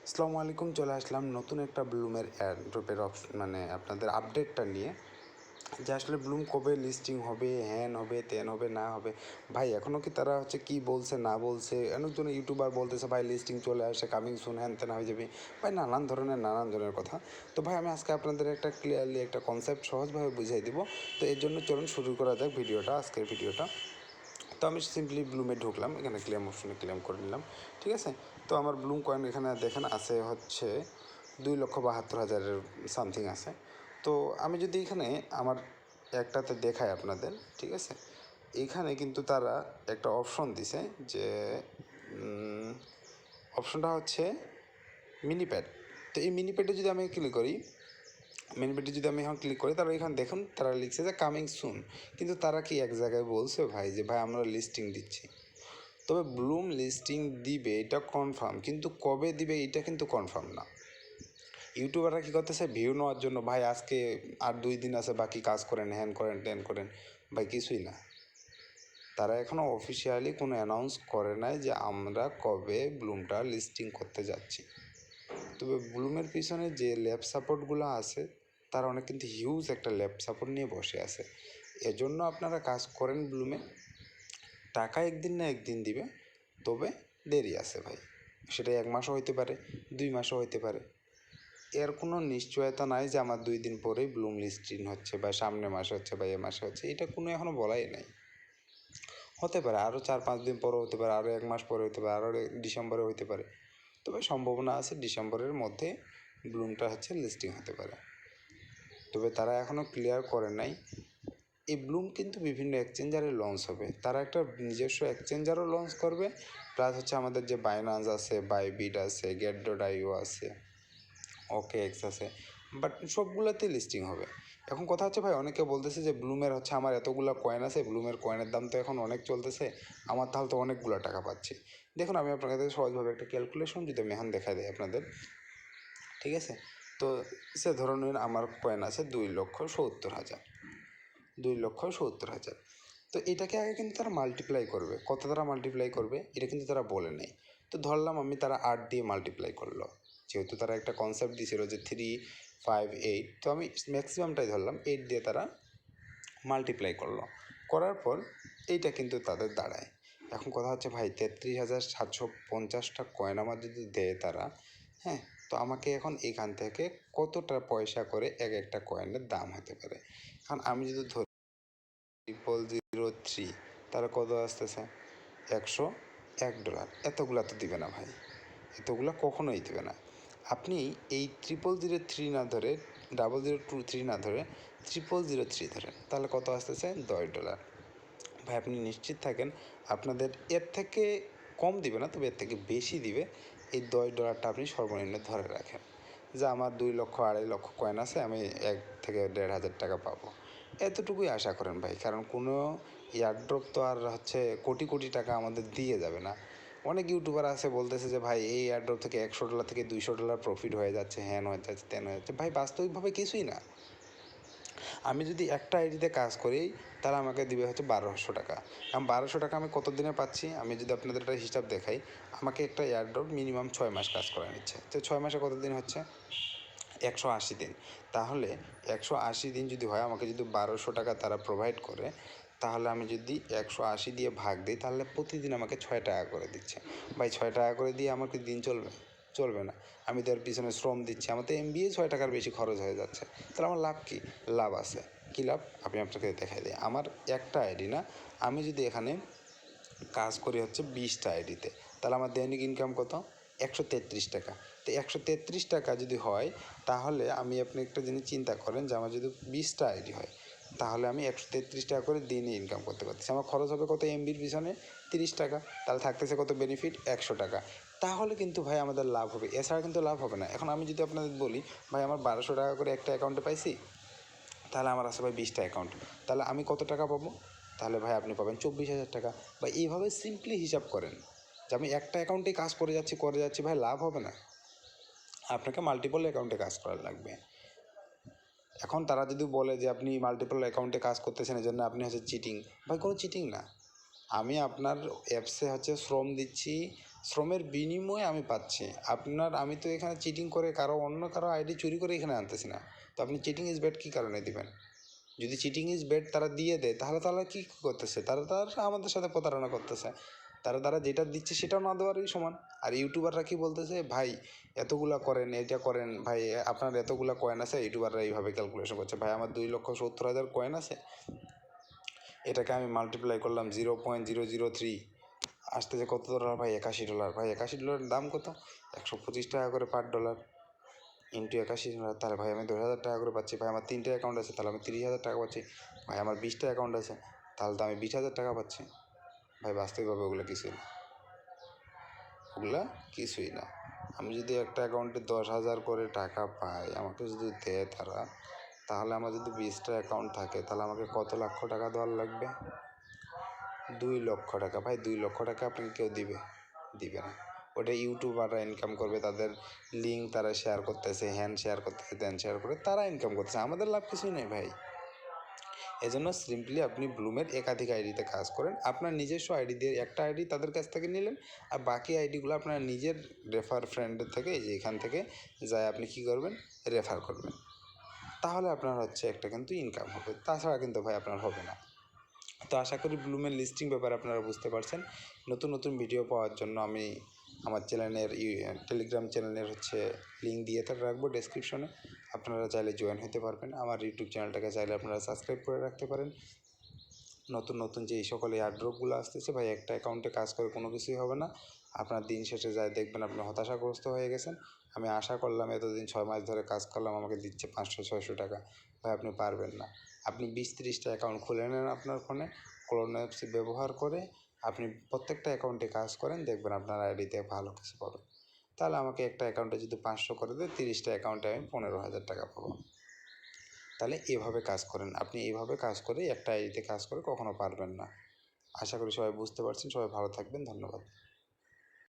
আসসালামু আলাইকুম, চলে আসলাম নতুন একটা ব্লুমের অ্যাড্রপের অপশন মানে আপনাদের আপডেটটা নিয়ে, যে আসলে ব্লুম কবে লিস্টিং হবে, হ্যান হবে, তেন হবে, না হবে। ভাই এখনও কি তারা কি বলছে না বলছে, অনেকজন ইউটিউবার বলতেছে ভাই লিস্টিং চলে আসে, কামিং সুন, হ্যান তেন হয়ে যাবে। ভাই নানান ধরনের কথা। তো ভাই আমি আজকে আপনাদের একটা ক্লিয়ারলি একটা কনসেপ্ট সহজভাবে বুঝিয়ে দিব। তো এর জন্য চলুন শুরু করা যাক আজকের ভিডিওটা। তো আমি সিম্পলি ব্লুমে ঢুকলাম, এখানে ক্লেম অপশনে ক্লেম করে নিলাম। ঠিক আছে। তো আমার ব্লুম কয়েন এখানে দেখেন আছে হচ্ছে 2,72,000-এর সামথিং আছে। তো আমি যদি এখানে আমার একটাতে দেখাই আপনাদের, ঠিক আছে, এইখানে কিন্তু তারা একটা অপশন দিছে, যে অপশনটা হচ্ছে মিনিপ্যাড। তো এই মিনিপ্যাডে যদি আমি ক্লিক করি, মেনবেটে যদি আমি এখন ক্লিক করি, তারা এখানে দেখুন তারা লিখছে যে কামিং সুন। কিন্তু তারা কি এক জায়গায় বলছে ভাই যে ভাই আমরা লিস্টিং দিচ্ছি? তবে ব্লুম লিস্টিং দিবে এটা কনফার্ম, কিন্তু কবে দিবে এটা কিন্তু কনফার্ম না। ইউটিউবাররা কী করতেছে, ভিউ নেওয়ার জন্য ভাই আজকে আর 2 দিন আছে, বাকি কাজ করেন, হ্যান করেন, ত্যান করেন। ভাই কিছুই না, তারা এখনও অফিসিয়ালি কোনো অ্যানাউন্স করে নাই যে আমরা কবে ব্লুমটা লিস্টিং করতে যাচ্ছি। তবে ব্লুমের পিছনে যে ল্যাব সাপোর্টগুলো আছে, তারা অনেক কিন্তু হিউজ একটা ল্যাব সাপোর্ট নিয়ে বসে আছে। এজন্য আপনারা কাজ করেন ব্লুমে, টাকা একদিন না একদিন দিবে, তবে দেরি আছে ভাই। সেটা 1 মাসও হইতে পারে, 2 মাসও হইতে পারে। এর কোনো নিশ্চয়তা নাই যে আমার 2 দিন পরেই ব্লুম লিস্টিং হচ্ছে, বা সামনের মাসে হচ্ছে, বা এ মাসে হচ্ছে, এটা কোনো এখনও বলাই নাই। হতে পারে আরও 4-5 দিন পরে হতে পারে, আরও 1 মাস পরে হতে পারে, আরও ডিসেম্বরে হতে পারে। তবে সম্ভাবনা আছে ডিসেম্বরের মধ্যে ব্লুমটা লিস্টিং হতে পারে। তবে তারা এখনও ক্লিয়ার করে নাই। এই ব্লুম কিন্তু বিভিন্ন এক্সচেঞ্জারে লঞ্চ হবে, তারা একটা নিজস্ব এক্সচেঞ্জারও লঞ্চ করবে, প্লাস আমাদের যে বাইনান্স আছে, বাইবিট আছে, get.io আছে, OKX আছে, বাট সবগুলোতে লিস্টিং হবে। এখন কথা হচ্ছে ভাই, অনেকে বলতেছে যে ব্লুমের আমার এতগুলো কয়েন আছে, ব্লুমের কয়েনের দাম তো এখন অনেক চলতেছে, আমার তাহলে তো অনেকগুলো টাকা পাচ্ছি। দেখুন আমি আপনার কাছে সহজভাবে একটা ক্যালকুলেশন যদি আমি এখন দেখা দেয় আপনাদের, ঠিক আছে। তো সে ধরনের আমার কয়েন আছে 2,70,000, 2,70,000। তো এটাকে আগে কিন্তু তারা মাল্টিপ্লাই করবে, কত তারা মাল্টিপ্লাই করবে এটা কিন্তু তারা বলে নেই। তো ধরলাম আমি তারা 8 দিয়ে মাল্টিপ্লাই করলো, যেহেতু তারা একটা কনসেপ্ট দিয়েছিল যে 358, তো আমি ম্যাক্সিমামটাই ধরলাম 8 দিয়ে তারা মাল্টিপ্লাই করলো। করার পর এইটা কিন্তু তাদের দাঁড়ায়। এখন কথা হচ্ছে ভাই 33,750টা কয়েন আমার যদি দেয় তারা, হ্যাঁ, তো আমাকে এখন এখান থেকে কতটা পয়সা করে এক একটা কয়েনের দাম হতে পারে। কারণ আমি যদি ধরি 0003, তারা কত আসতেছে, $101। এতগুলা তো দিবে না ভাই, এতগুলা কখনোই দিবে না। আপনি এই 0003 না ধরে, 0023 না ধরে 0003 ধরেন, তাহলে কত আসতেছে, $10। ভাই আপনি নিশ্চিত থাকেন আপনাদের এর থেকে কম দিবে না, তবে এর থেকে বেশি দিবে। এই $10টা আপনি সর্বনিম্ন ধরে রাখেন, যে আমার 2 লক্ষ 2.5 লক্ষ কয়েন আছে, আমি 1 থেকে 1,500 টাকা পাবো। এতটুকুই আশা করেন ভাই, কারণ কোনো এয়ারড্রপ তো আর কোটি কোটি টাকা আমাদের দিয়ে যাবে না। অনেক ইউটিউবার আছে বলতেছে যে ভাই এই এয়ারড্রপ থেকে $100 থেকে $200 প্রফিট হয়ে যাচ্ছে, হ্যান হয়ে যাচ্ছে, তেন হয়ে যাচ্ছে। ভাই বাস্তবিকভাবে কিছুই না। আমি যদি একটা আইডিতে কাজ করি, তাহলে আমাকে দিবে 1,200 টাকা। এখন 1,200 টাকা আমি কত দিনে পাচ্ছি, আমি যদি আপনাদের একটা হিসাব দেখাই, আমাকে একটা এয়ারড্রপ মিনিমাম 6 মাস কাজ করা নিচ্ছে। তো 6 মাসে কত দিন হচ্ছে, 180 দিন। তাহলে 180 দিন যদি হয়, আমাকে যদি 1,200 টাকা তারা প্রোভাইড করে, তাহলে আমি যদি 180 দিয়ে ভাগ দিই, তাহলে প্রতিদিন আমাকে 6 টাকা করে দিচ্ছে। ভাই 6 টাকা করে দিয়ে আমার কি দিন চলবে? চলবে না। আমি তার পিছনে শ্রম দিচ্ছি, আমার তো MBA 6 টাকার বেশি খরচ হয়ে যাচ্ছে। তাহলে আমার লাভ কী? লাভ আছে। কী লাভ? আমি আপনাকে দেখাই দিই। আমার একটা আইডি না, আমি যদি এখানে কাজ করি 20টা আইডিতে, তাহলে আমার দৈনিক ইনকাম কত? 133 টাকা। তো 133 টাকা যদি হয়, তাহলে আপনি একটা জিনিস চিন্তা করেন, যে আমার যদি 20টা আইডি হয়, তাহলে আমি 133 টাকা করে দিনে ইনকাম করতে পারতেছি। আমার খরচ হবে কত MBর পিছনে? 30 টাকা। তাহলে থাকতেছে কত বেনিফিট? 100 টাকা। তাহলে কিন্তু ভাই আমাদের লাভ হবে, এছাড়া কিন্তু লাভ হবে না। এখন আমি যদি আপনাদের বলি ভাই আমার 1,200 টাকা করে একটা অ্যাকাউন্টে পাইছি, তাহলে আমার আছে ভাই 20টা অ্যাকাউন্ট, তাহলে আমি কত টাকা পাবো? তাহলে ভাই আপনি পাবেন 24,000 টাকা। বা এইভাবে সিম্পলি হিসাব করেন, যে আমি একটা অ্যাকাউন্টেই কাজ করে যাচ্ছি, ভাই লাভ হবে না, আপনাকে মাল্টিপল অ্যাকাউন্টে কাজ করা লাগবে। এখন তারা যদি বলে যে আপনি মাল্টিপল অ্যাকাউন্টে কাজ করতেছেন, এই জন্য আপনি চিটিং, ভাই কোনো চিটিং না। আমি আপনার অ্যাপসে শ্রম দিচ্ছি, শ্রমের বিনিময়ে আমি পাচ্ছি। আমি তো এখানে চিটিং করে অন্য কারো আইডি চুরি করে এখানে আনতেছি না। তো আপনি চিটিং ইজ ব্যাড কী কারণে দিবেন? যদি চিটিং ইজ ব্যাড তারা দিয়ে দেয়, তাহলে তারা কী করতেছে? তারা আমাদের সাথে প্রতারণা করতেছে। তারা যেটা দিচ্ছে সেটাও না দেওয়ারই সমান। আর ইউটিউবাররা কি বলতেছে, ভাই এতগুলা করেন, এটা করেন, ভাই আপনার এতগুলা কয়েন আছে, ইউটিউবাররা এইভাবে ক্যালকুলেশন করছে, ভাই আমার 2,70,000 কয়েন আছে, এটাকে আমি মাল্টিপ্লাই করলাম 0.003, আসতেছে কত ডলার ভাই? $81। ভাই $81 দাম কত? 125 টাকা করে পার ডলার, ইন্টু $81। তাহলে ভাই আমি 10,000 টাকা করে পাচ্ছি। ভাই আমার 3টে অ্যাকাউন্ট আছে, তাহলে আমি 30,000 টাকা পাচ্ছি। ভাই আমার 20টা অ্যাকাউন্ট আছে, তাহলে তো আমি 20,000 টাকা পাচ্ছি। ভাই বাস্তবিকভাবে ওগুলো কিছুই না, ওগুলা কিছুই না। আমি যদি একটা অ্যাকাউন্টে 10,000 করে টাকা পাই, আমাকে যদি দেয় তারা, তাহলে আমার যদি 20টা অ্যাকাউন্ট থাকে, তাহলে আমাকে কত লক্ষ টাকা দেওয়ার লাগবে? 2 লক্ষ টাকা। ভাই 2 লক্ষ টাকা আপনাকে কেউ দিবে না। ওটা ইউটিউবাররা ইনকাম করবে, তাদের লিঙ্ক তারা শেয়ার করতেছে, হ্যান শেয়ার করতেছে, ত্যান শেয়ার করে তারা ইনকাম করতেছে, আমাদের লাভ কিছুই নেই ভাই। এজন্য সিম্পলি আপনি ব্লুমের একাধিক আইডিতে কাজ করেন। আপনার নিজস্ব আইডি দিয়ে একটা আইডি তাদের কাছ থেকে নিলেন, আর বাকি আইডিগুলো আপনার নিজের রেফার ফ্রেন্ডের থেকে, এই যে এখান থেকে যায় আপনি কী করবেন? রেফার করবেন। তাহলে আপনার হচ্ছে একটা কিন্তু ইনকাম হবে, তাছাড়া কিন্তু ভাই আপনার হবে না। তো আশা করি ব্লুমের লিস্টিং ব্যাপারে আপনারা বুঝতে পারছেন। নতুন নতুন ভিডিও পাওয়ার জন্য আমি আমার চ্যানেলের টেলিগ্রাম চ্যানেলের লিঙ্ক দিয়ে রাখবো ডেসক্রিপশনে, আপনারা চাইলে জয়েন হতে পারবেন। আমার ইউটিউব চ্যানেলটাকে চাইলে আপনারা সাবস্ক্রাইব করে রাখতে পারেন। নতুন নতুন যে এই সকল এয়ারড্রপগুলো আসতেছে ভাই, একটা অ্যাকাউন্টে কাজ করে কোনো কিছুই হবে না। আপনার দিন শেষে যায় দেখবেন আপনি হতাশাগ্রস্ত হয়ে গেছেন। আমি আশা করলাম এতদিন 6 মাস ধরে কাজ করলাম, আমাকে দিচ্ছে 500-600 টাকা। ভাই আপনি পারবেন না। আপনি 20-30টা অ্যাকাউন্ট খুলে নেন আপনার ফোনে, ক্লোন অ্যাপস ব্যবহার করে আপনি প্রত্যেকটা অ্যাকাউন্টে কাজ করেন, দেখবেন আপনার আইডিতে ভালো কিছু পাবেন। তাহলে আমাকে একটা অ্যাকাউন্টে যদি 500 করে দেয়, 30টা অ্যাকাউন্টে আমি 15,000 টাকা পাবো। তাহলে এভাবে কাজ করেন। আপনি এইভাবে কাজ করে একটা আইডিতে কাজ করে কখনো পারবেন না। আশা করি সবাই বুঝতে পারছেন। সবাই ভালো থাকবেন। ধন্যবাদ।